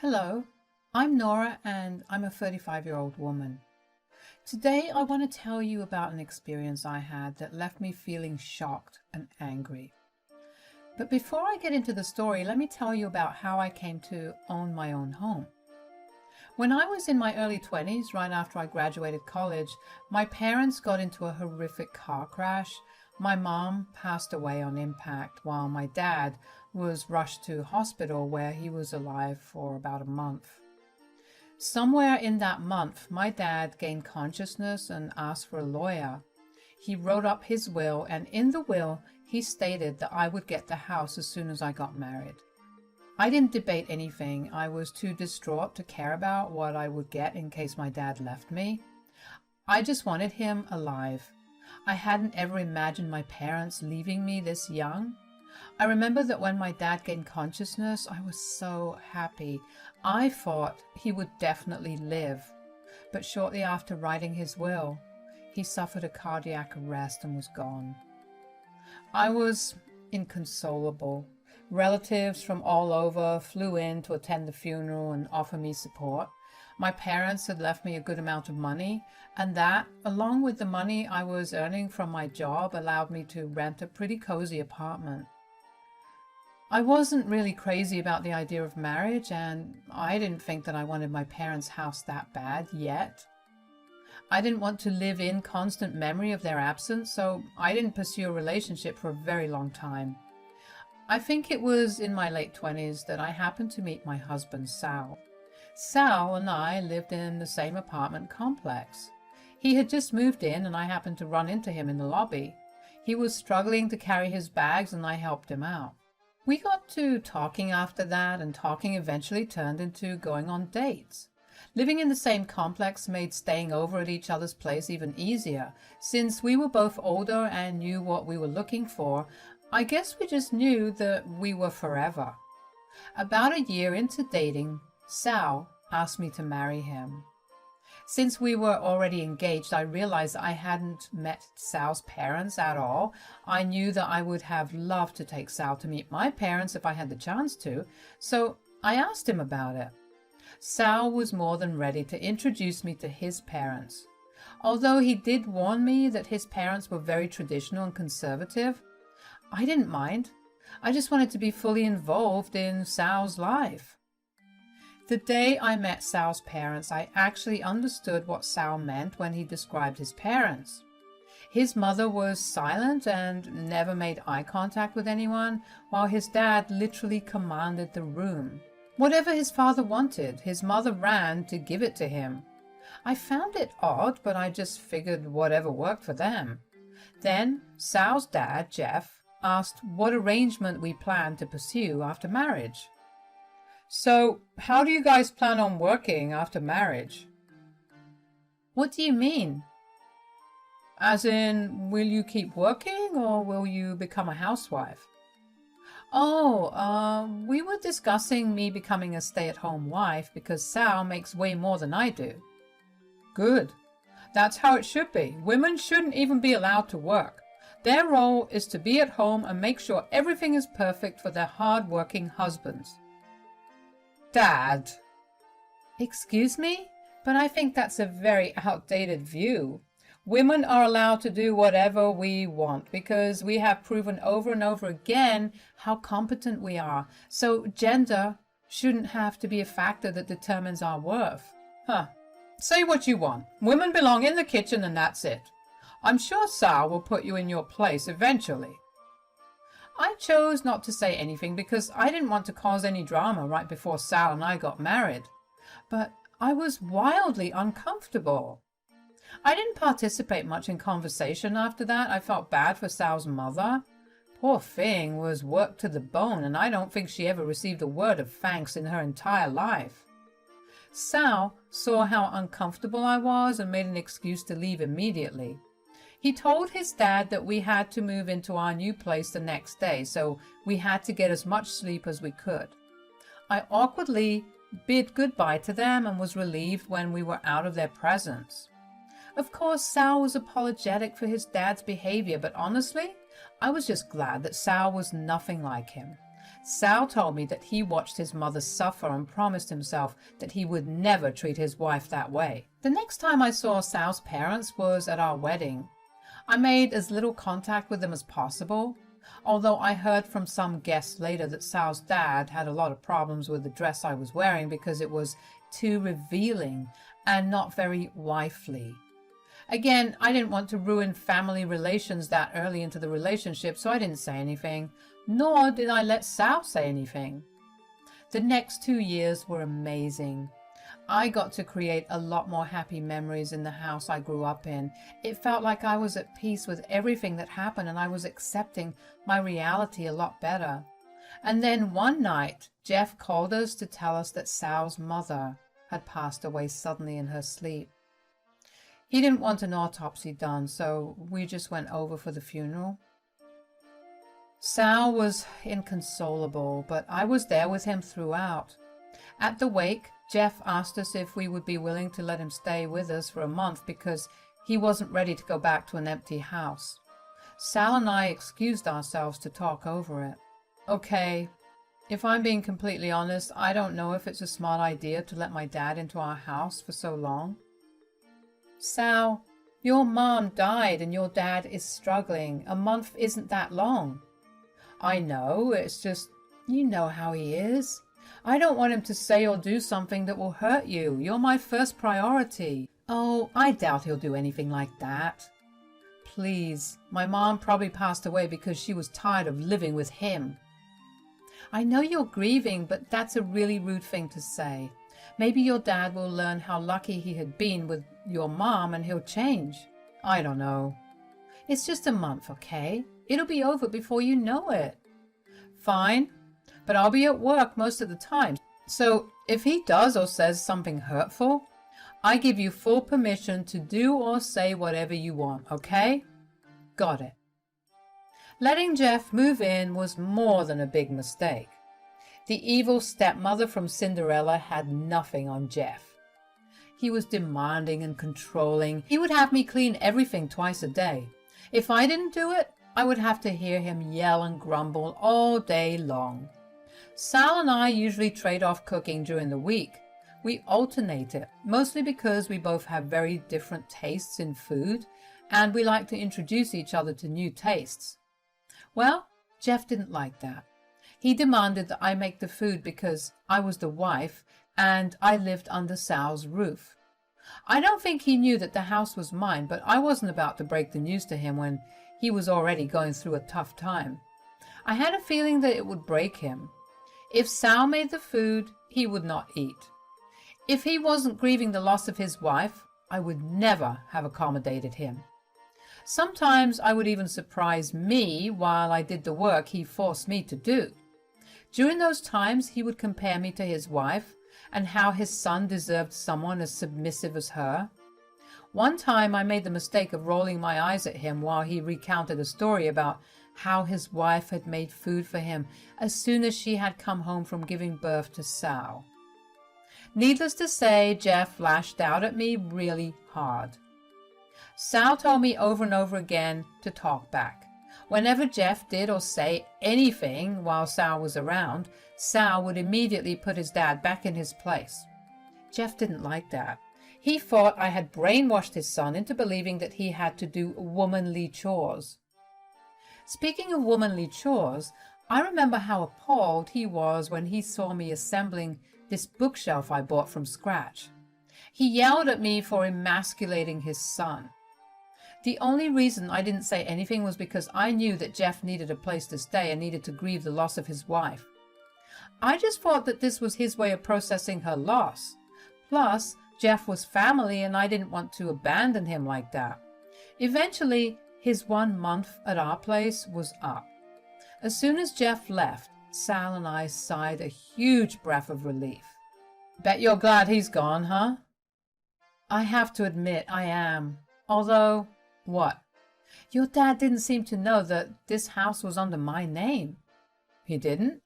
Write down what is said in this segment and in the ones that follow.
Hello, I'm Nora and I'm a 35-year-old woman. Today I want to tell you about an experience I had that left me feeling shocked and angry. But before I get into the story, let me tell you about how I came to own my own home. When I was in my early 20s, right after I graduated college, my parents got into a horrific car crash. My mom passed away on impact while my dad was rushed to hospital where he was alive for about a month. Somewhere in that month, my dad gained consciousness and asked for a lawyer. He wrote up his will, and in the will, he stated that I would get the house as soon as I got married. I didn't debate anything. I was too distraught to care about what I would get in case my dad left me. I just wanted him alive. I hadn't ever imagined my parents leaving me this young. I remember that when my dad gained consciousness, I was so happy. I thought he would definitely live. But shortly after writing his will, he suffered a cardiac arrest and was gone. I was inconsolable. Relatives from all over flew in to attend the funeral and offer me support. My parents had left me a good amount of money, and that, along with the money I was earning from my job, allowed me to rent a pretty cozy apartment. I wasn't really crazy about the idea of marriage, and I didn't think that I wanted my parents' house that bad yet. I didn't want to live in constant memory of their absence, so I didn't pursue a relationship for a very long time. I think it was in my late 20s that I happened to meet my husband, Sal. Sal and I lived in the same apartment complex. He had just moved in and I happened to run into him in the lobby. He was struggling to carry his bags and I helped him out. We got to talking after that, and talking eventually turned into going on dates. Living in the same complex made staying over at each other's place even easier. Since we were both older and knew what we were looking for, I guess we just knew that we were forever. About a year into dating, Sal asked me to marry him. Since we were already engaged, I realized I hadn't met Sal's parents at all. I knew that I would have loved to take Sal to meet my parents if I had the chance to, so I asked him about it. Sal was more than ready to introduce me to his parents. Although he did warn me that his parents were very traditional and conservative, I didn't mind. I just wanted to be fully involved in Sal's life. The day I met Sal's parents, I actually understood what Sal meant when he described his parents. His mother was silent and never made eye contact with anyone, while his dad literally commanded the room. Whatever his father wanted, his mother ran to give it to him. I found it odd, but I just figured whatever worked for them. Then Sal's dad, Jeff, asked what arrangement we planned to pursue after marriage. "So, how do you guys plan on working after marriage?" "What do you mean?" "As in, will you keep working or will you become a housewife?" We were discussing me becoming a stay-at-home wife because Sal makes way more than I do." "Good. That's how it should be. Women shouldn't even be allowed to work. Their role is to be at home and make sure everything is perfect for their hard-working husbands." "Dad!" "Excuse me? But I think that's a very outdated view. Women are allowed to do whatever we want because we have proven over and over again how competent we are. So gender shouldn't have to be a factor that determines our worth." "Say what you want. Women belong in the kitchen and that's it. I'm sure Sal will put you in your place eventually." I chose not to say anything because I didn't want to cause any drama right before Sal and I got married. But I was wildly uncomfortable. I didn't participate much in conversation after that. I felt bad for Sal's mother. Poor thing was worked to the bone, and I don't think she ever received a word of thanks in her entire life. Sal saw how uncomfortable I was and made an excuse to leave immediately. He told his dad that we had to move into our new place the next day, so we had to get as much sleep as we could. I awkwardly bid goodbye to them and was relieved when we were out of their presence. Of course, Sal was apologetic for his dad's behavior, but honestly, I was just glad that Sal was nothing like him. Sal told me that he watched his mother suffer and promised himself that he would never treat his wife that way. The next time I saw Sal's parents was at our wedding. I made as little contact with them as possible, although I heard from some guests later that Sal's dad had a lot of problems with the dress I was wearing because it was too revealing and not very wifely. Again, I didn't want to ruin family relations that early into the relationship, so I didn't say anything, nor did I let Sal say anything. The next 2 years were amazing. I got to create a lot more happy memories in the house I grew up in. It felt like I was at peace with everything that happened, and I was accepting my reality a lot better. And then one night, Jeff called us to tell us that Sal's mother had passed away suddenly in her sleep. He didn't want an autopsy done, so we just went over for the funeral. Sal was inconsolable, but I was there with him throughout. At the wake, Jeff asked us if we would be willing to let him stay with us for a month because he wasn't ready to go back to an empty house. Sal and I excused ourselves to talk over it. Okay, if I'm being completely honest, I don't know if it's a smart idea to let my dad into our house for so long. Sal, your mom died and your dad is struggling. A month isn't that long. I know, it's just, you know how he is. I don't want him to say or do something that will hurt you. You're my first priority. Oh, I doubt he'll do anything like that. Please, my mom probably passed away because she was tired of living with him. I know you're grieving, but that's a really rude thing to say. Maybe your dad will learn how lucky he had been with your mom and he'll change. I don't know. It's just a month, okay? It'll be over before you know it. Fine, but I'll be at work most of the time. So if he does or says something hurtful, I give you full permission to do or say whatever you want, okay? Got it. Letting Jeff move in was more than a big mistake. The evil stepmother from Cinderella had nothing on Jeff. He was demanding and controlling. He would have me clean everything twice a day. If I didn't do it, I would have to hear him yell and grumble all day long. Sal and I usually trade off cooking during the week. We alternate it, mostly because we both have very different tastes in food, and we like to introduce each other to new tastes. Well, Jeff didn't like that. He demanded that I make the food because I was the wife and I lived under Sal's roof. I don't think he knew that the house was mine, but I wasn't about to break the news to him when he was already going through a tough time. I had a feeling that it would break him. If Sal made the food, he would not eat. If he wasn't grieving the loss of his wife, I would never have accommodated him. Sometimes I would even surprise me while I did the work he forced me to do. During those times, he would compare me to his wife and how his son deserved someone as submissive as her. One time I made the mistake of rolling my eyes at him while he recounted a story about how his wife had made food for him as soon as she had come home from giving birth to Sal. Needless to say, Jeff lashed out at me really hard. Sal told me over and over again to talk back. Whenever Jeff did or say anything while Sal was around, Sal would immediately put his dad back in his place. Jeff didn't like that. He thought I had brainwashed his son into believing that he had to do womanly chores. Speaking of womanly chores, I remember how appalled he was when he saw me assembling this bookshelf I bought from scratch. He yelled at me for emasculating his son. The only reason I didn't say anything was because I knew that Jeff needed a place to stay and needed to grieve the loss of his wife. I just thought that this was his way of processing her loss. Plus, Jeff was family and I didn't want to abandon him like that. Eventually, his 1 month at our place was up. As soon as Jeff left, Sal and I sighed a huge breath of relief. Bet you're glad he's gone, huh? I have to admit I am. Although, what? Your dad didn't seem to know that this house was under my name. He didn't?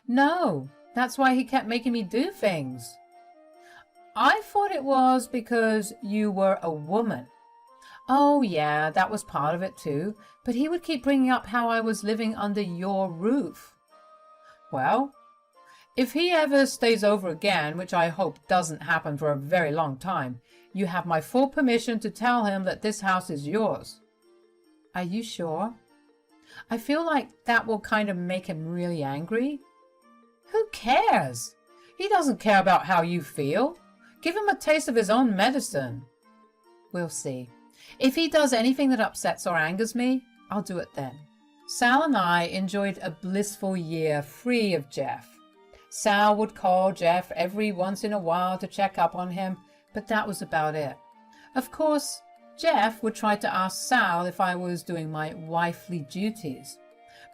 No, that's why he kept making me do things. I thought it was because you were a woman. Oh yeah, that was part of it too, but he would keep bringing up how I was living under your roof. Well, if he ever stays over again, which I hope doesn't happen for a very long time, you have my full permission to tell him that this house is yours. Are you sure? I feel like that will kind of make him really angry. Who cares? He doesn't care about how you feel. Give him a taste of his own medicine. We'll see. If he does anything that upsets or angers me, I'll do it then. Sal and I enjoyed a blissful year free of Jeff. Sal would call Jeff every once in a while to check up on him, but that was about it. Of course, Jeff would try to ask Sal if I was doing my wifely duties,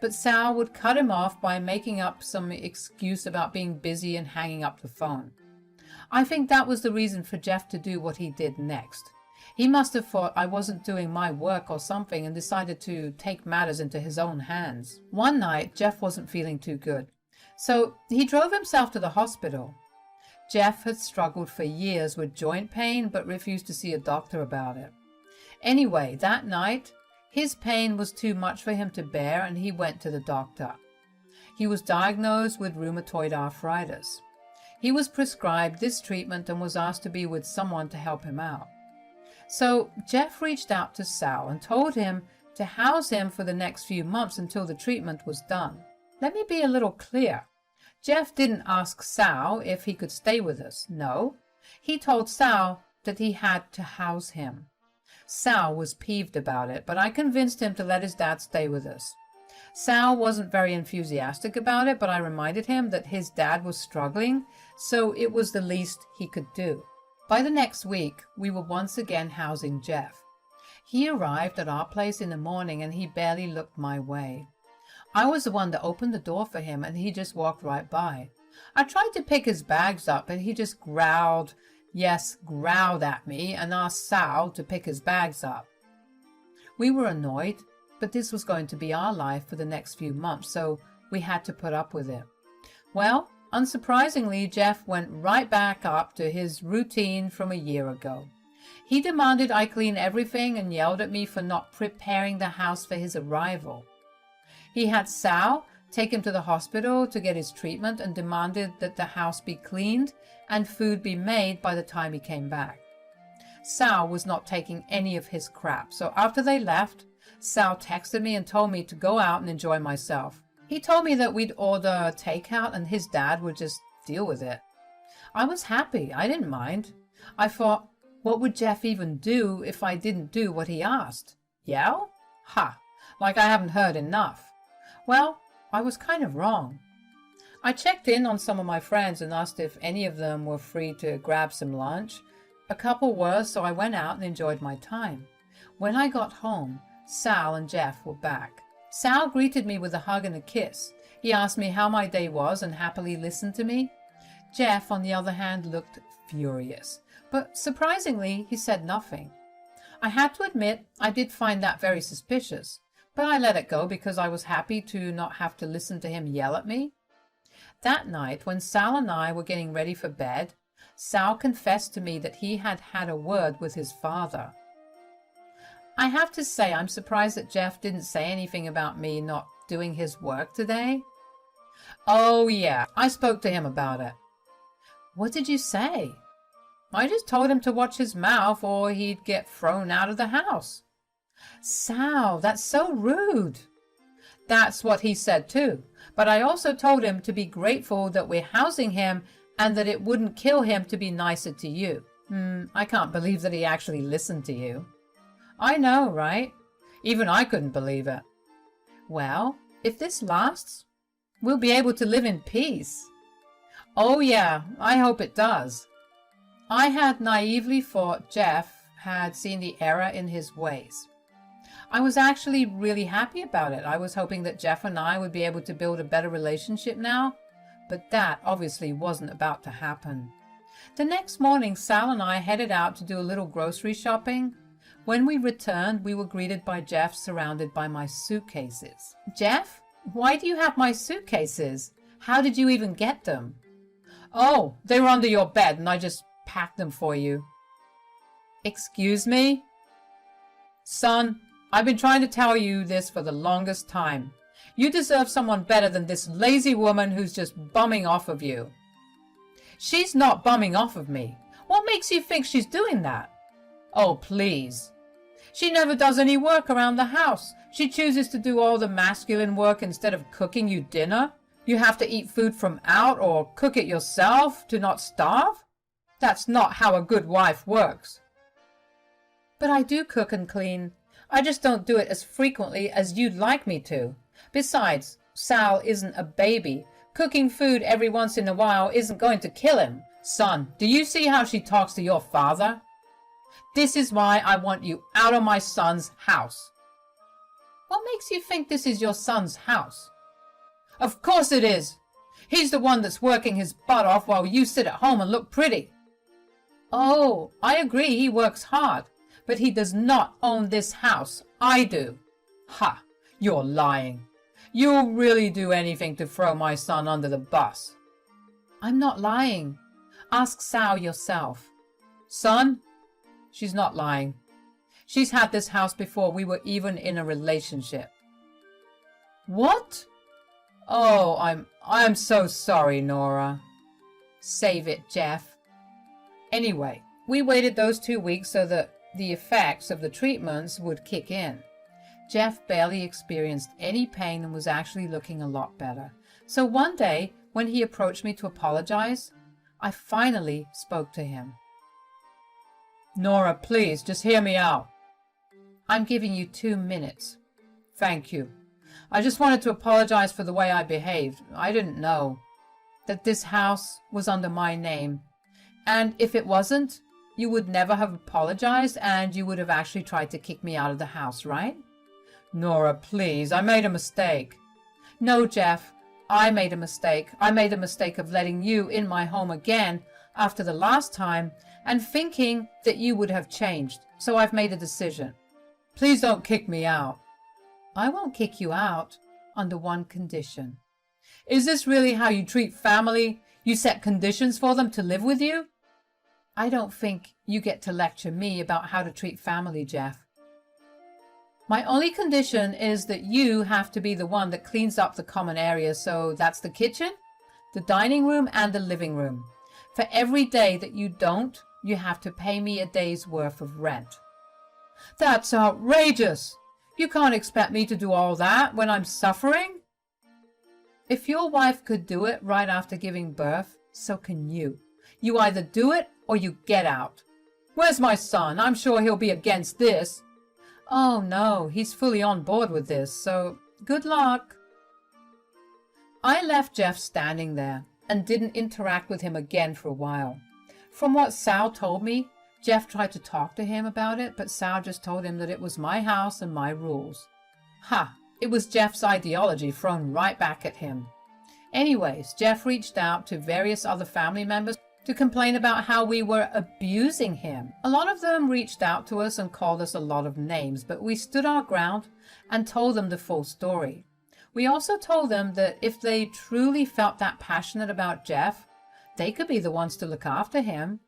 but Sal would cut him off by making up some excuse about being busy and hanging up the phone. I think that was the reason for Jeff to do what he did next. He must have thought I wasn't doing my work or something and decided to take matters into his own hands. One night, Jeff wasn't feeling too good, so he drove himself to the hospital. Jeff had struggled for years with joint pain but refused to see a doctor about it. Anyway, that night, his pain was too much for him to bear and he went to the doctor. He was diagnosed with rheumatoid arthritis. He was prescribed this treatment and was asked to be with someone to help him out. So Jeff reached out to Sal and told him to house him for the next few months until the treatment was done. Let me be a little clear. Jeff didn't ask Sal if he could stay with us. No, he told Sal that he had to house him. Sal was peeved about it, but I convinced him to let his dad stay with us. Sal wasn't very enthusiastic about it, but I reminded him that his dad was struggling, so it was the least he could do. By the next week, we were once again housing Jeff. He arrived at our place in the morning and he barely looked my way. I was the one that opened the door for him and he just walked right by. I tried to pick his bags up, but he just growled at me and asked Sal to pick his bags up. We were annoyed, but this was going to be our life for the next few months, so we had to put up with it. Well, unsurprisingly, Jeff went right back up to his routine from a year ago. He demanded I clean everything and yelled at me for not preparing the house for his arrival. He had Sal take him to the hospital to get his treatment and demanded that the house be cleaned and food be made by the time he came back. Sal was not taking any of his crap, so after they left, Sal texted me and told me to go out and enjoy myself. He told me that we'd order takeout and his dad would just deal with it. I was happy. I didn't mind. I thought, what would Jeff even do if I didn't do what he asked? Yell? Ha! Like I haven't heard enough. Well, I was kind of wrong. I checked in on some of my friends and asked if any of them were free to grab some lunch. A couple were, so I went out and enjoyed my time. When I got home, Sal and Jeff were back. Sal greeted me with a hug and a kiss. He asked me how my day was and happily listened to me. Jeff, on the other hand, looked furious, but surprisingly, he said nothing. I had to admit I did find that very suspicious, but I let it go because I was happy to not have to listen to him yell at me. That night, when Sal and I were getting ready for bed, Sal confessed to me that he had had a word with his father. I have to say I'm surprised that Jeff didn't say anything about me not doing his work today. Oh yeah, I spoke to him about it. What did you say? I just told him to watch his mouth or he'd get thrown out of the house. Sal, that's so rude. That's what he said too, but I also told him to be grateful that we're housing him and that it wouldn't kill him to be nicer to you. I can't believe that he actually listened to you. I know, right? Even I couldn't believe it. Well, if this lasts, we'll be able to live in peace. Oh yeah, I hope it does. I had naively thought Jeff had seen the error in his ways. I was actually really happy about it. I was hoping that Jeff and I would be able to build a better relationship now, but that obviously wasn't about to happen. The next morning, Sal and I headed out to do a little grocery shopping. When we returned, we were greeted by Jeff surrounded by my suitcases. Jeff, why do you have my suitcases? How did you even get them? Oh, they were under your bed and I just packed them for you. Excuse me? Son, I've been trying to tell you this for the longest time. You deserve someone better than this lazy woman who's just bumming off of you. She's not bumming off of me. What makes you think she's doing that? Oh, please. She never does any work around the house. She chooses to do all the masculine work instead of cooking you dinner. You have to eat food from out or cook it yourself to not starve. That's not how a good wife works. But I do cook and clean. I just don't do it as frequently as you'd like me to. Besides, Sal isn't a baby. Cooking food every once in a while isn't going to kill him. Son, do you see how she talks to your father? This is why I want you out of my son's house. What makes you think this is your son's house? Of course it is. He's the one that's working his butt off while you sit at home and look pretty. Oh, I agree he works hard, but he does not own this house. I do. Ha, you're lying. You'll really do anything to throw my son under the bus. I'm not lying. Ask Sal yourself. Son, she's not lying. She's had this house before we were even in a relationship. What? Oh, I'm so sorry, Nora. Save it, Jeff. Anyway, we waited those 2 weeks so that the effects of the treatments would kick in. Jeff barely experienced any pain and was actually looking a lot better. So one day, when he approached me to apologize, I finally spoke to him. Nora, please, just hear me out. I'm giving you 2 minutes. Thank you. I just wanted to apologize for the way I behaved. I didn't know that this house was under my name. And if it wasn't, you would never have apologized and you would have actually tried to kick me out of the house, right? Nora, please, I made a mistake. No, Jeff, I made a mistake. I made a mistake of letting you in my home again after the last time and thinking that you would have changed. So I've made a decision. Please don't kick me out. I won't kick you out under one condition. Is this really how you treat family? You set conditions for them to live with you? I don't think you get to lecture me about how to treat family, Jeff. My only condition is that you have to be the one that cleans up the common areas, so that's the kitchen, the dining room, and the living room. For every day that you don't, you have to pay me a day's worth of rent. That's outrageous! You can't expect me to do all that when I'm suffering. If your wife could do it right after giving birth, so can you. You either do it or you get out. Where's my son? I'm sure he'll be against this. Oh no, he's fully on board with this, so good luck. I left Jeff standing there and didn't interact with him again for a while. From what Sal told me, Jeff tried to talk to him about it, but Sal just told him that it was my house and my rules. Ha! It was Jeff's ideology thrown right back at him. Anyways, Jeff reached out to various other family members to complain about how we were abusing him. A lot of them reached out to us and called us a lot of names, but we stood our ground and told them the full story. We also told them that if they truly felt that passionate about Jeff, they could be the ones to look after him.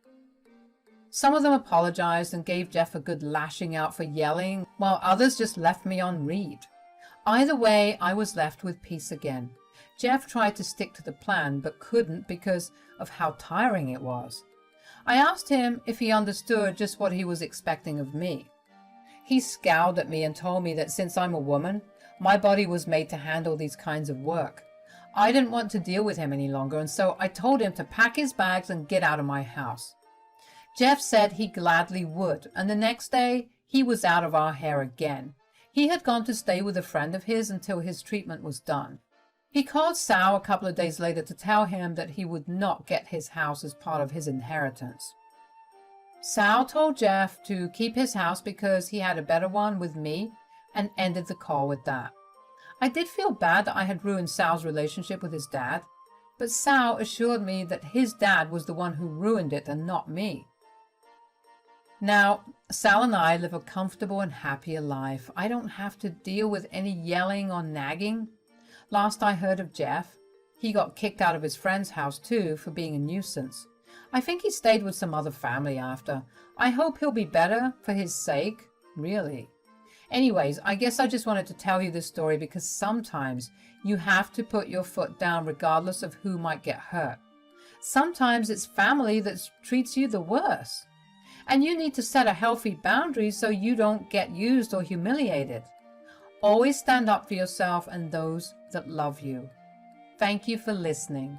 Some of them apologized and gave Jeff a good lashing out for yelling, while others just left me on read. Either way, I was left with peace again. Jeff tried to stick to the plan, but couldn't because of how tiring it was. I asked him if he understood just what he was expecting of me. He scowled at me and told me that since I'm a woman, my body was made to handle these kinds of work. I didn't want to deal with him any longer, and so I told him to pack his bags and get out of my house. Jeff said he gladly would, and the next day he was out of our hair again. He had gone to stay with a friend of his until his treatment was done. He called Sal a couple of days later to tell him that he would not get his house as part of his inheritance. Sal told Jeff to keep his house because he had a better one with me and ended the call with that. I did feel bad that I had ruined Sal's relationship with his dad, but Sal assured me that his dad was the one who ruined it and not me. Now, Sal and I live a comfortable and happier life. I don't have to deal with any yelling or nagging. Last I heard of Jeff, he got kicked out of his friend's house too for being a nuisance. I think he stayed with some other family after. I hope he'll be better for his sake, really. Anyways, I guess I just wanted to tell you this story because sometimes you have to put your foot down regardless of who might get hurt. Sometimes it's family that treats you the worst. And you need to set a healthy boundary so you don't get used or humiliated. Always stand up for yourself and those that love you. Thank you for listening.